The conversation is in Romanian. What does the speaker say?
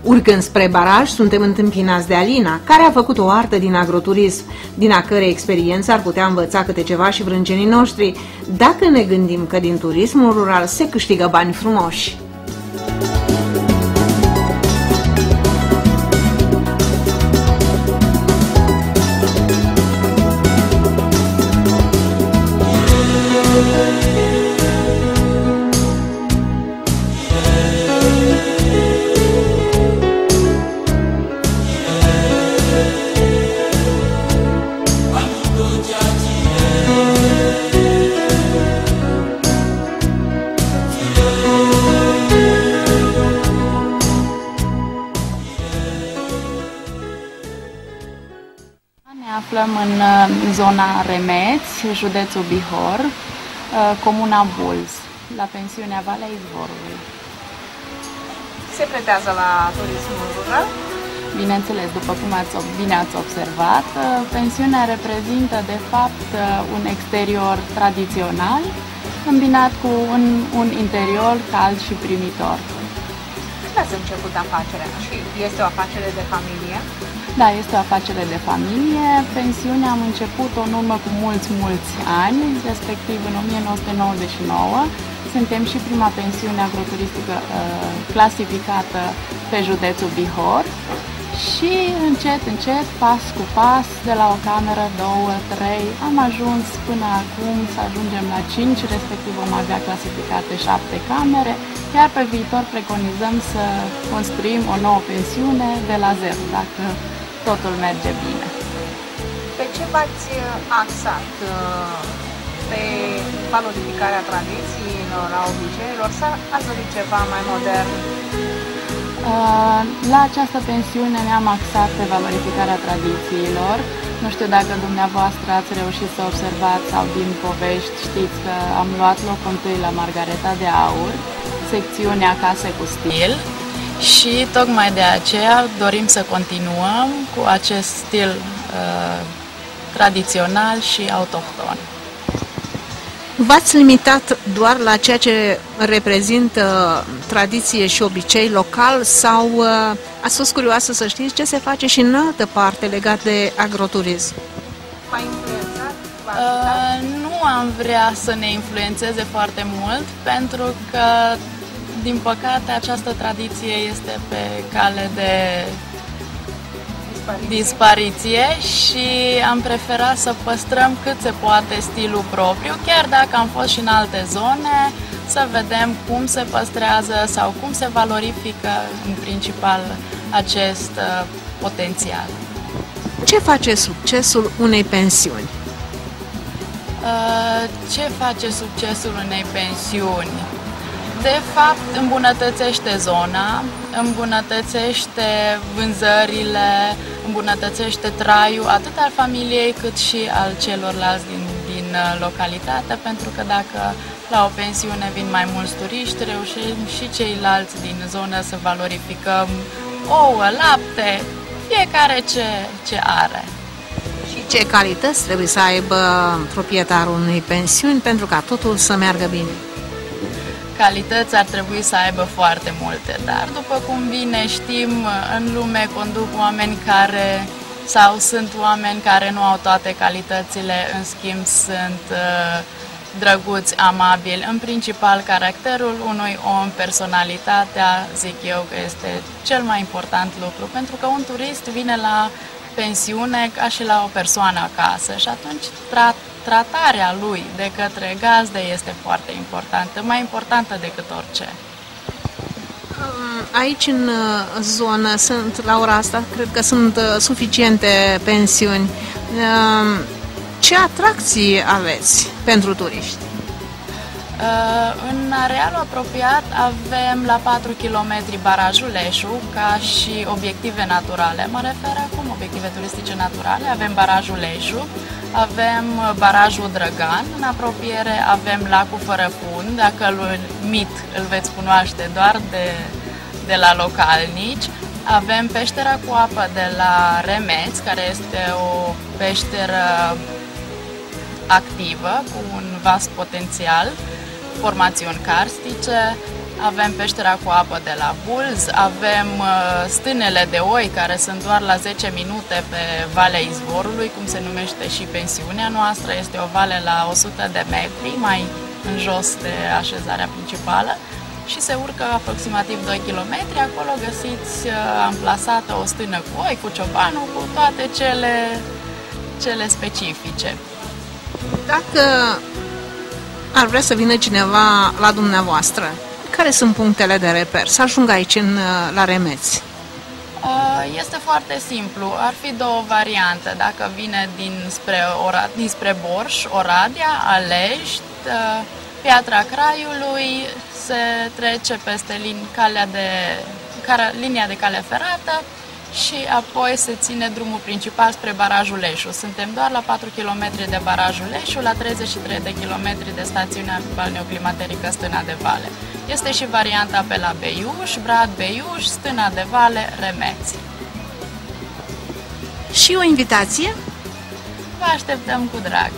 Urcând spre baraj, suntem întâmpinați de Alina, care a făcut o artă din agroturism, din a cărei experiență ar putea învăța câte ceva și vrâncenii noștri, dacă ne gândim că din turismul rural se câștigă bani frumoși. Ne aflăm în zona Remeți, județul Bihor, comuna Bulz, la pensiunea Valea Izvorului. Se pretează la turismul rural? Bineînțeles, după cum bine ați observat, pensiunea reprezintă de fapt un exterior tradițional îmbinat cu un interior cald și primitor. Când ați început afacerea și este o afacere de familie? Da, este o afacere de familie. Pensiunea am început-o în urmă cu mulți ani, respectiv în 1999. Suntem și prima pensiune agroturistică clasificată pe județul Bihor și încet, pas cu pas, de la o cameră, 2, 3, am ajuns până acum să ajungem la 5, respectiv vom avea clasificate 7 camere, iar pe viitor preconizăm să construim o nouă pensiune de la zero, dacă totul merge bine. Pe ce v-ați axat? Pe valorificarea tradițiilor, a obiceiilor, sau ați dorit ceva mai modern? La această pensiune ne-am axat pe valorificarea tradițiilor. Nu știu dacă dumneavoastră ați reușit să observați sau din povești știți că am luat locul întâi la Margareta de Aur, secțiunea Case cu Stil, și tocmai de aceea dorim să continuăm cu acest stil tradițional și autohton. V-ați limitat doar la ceea ce reprezintă tradiție și obicei local sau ați fost curioasă să știți ce se face și în altă parte legat de agroturism? V-a influențat? Nu am vrea să ne influențeze foarte mult, pentru că, din păcate, această tradiție este pe cale de dispariție și am preferat să păstrăm cât se poate stilul propriu, chiar dacă am fost și în alte zone, să vedem cum se păstrează sau cum se valorifică în principal acest potențial. Ce face succesul unei pensiuni? Ce face succesul unei pensiuni? De fapt, îmbunătățește zona, îmbunătățește vânzările, îmbunătățește traiul atât al familiei cât și al celorlalți din localitate, pentru că dacă la o pensiune vin mai mulți turiști, reușim și ceilalți din zonă să valorificăm ouă, lapte, fiecare ce are. Și ce calități trebuie să aibă proprietarul unei pensiuni pentru ca totul să meargă bine? Calități ar trebui să aibă foarte multe, dar după cum bine știm, în lume conduc oameni sunt oameni care nu au toate calitățile, în schimb sunt drăguți, amabili. În principal, caracterul unui om, personalitatea, zic eu că este cel mai important lucru, pentru că un turist vine la pensiune ca și la o persoană acasă și atunci tratarea lui de către gazde este foarte importantă, mai importantă decât orice. Aici în zonă sunt, la ora asta, cred că sunt suficiente pensiuni. Ce atracții aveți pentru turiști? În arealul apropiat avem la 4 km barajul Leșu ca și obiective naturale. Mă refer acum obiective turistice naturale. Avem barajul Leșu, avem barajul Drăgan, în apropiere avem lacul Fără Fund, dacă îl veți cunoaște doar de la localnici. Avem peștera cu apă de la Remeți, care este o peșteră activă cu un vast potențial, formațiuni karstice. avem peștera cu apă de la Bulz, avem stânele de oi care sunt doar la 10 minute pe Valea Izvorului, cum se numește și pensiunea noastră. Este o vale la 100 de metri, mai în jos de așezarea principală și se urcă aproximativ 2 km. Acolo găsiți amplasată o stână cu oi, cu ciobanul, cu toate cele specifice. Dacă ar vrea să vină cineva la dumneavoastră, care sunt punctele de reper să ajungă aici la Remeți? Este foarte simplu. Ar fi două variante. Dacă vine dinspre Borș, Oradea, Alești, Piatra Craiului, se trece peste linia de cale ferată și apoi se ține drumul principal spre barajul Leșu. Suntem doar la 4 km de barajul Leșu, la 33 de km de stațiunea balneoclimaterică Stâna de Vale. Este și varianta pe la Beiuș, Brad Beiuș, Stâna de Vale, Remeți. Și o invitație? Vă așteptăm cu drag!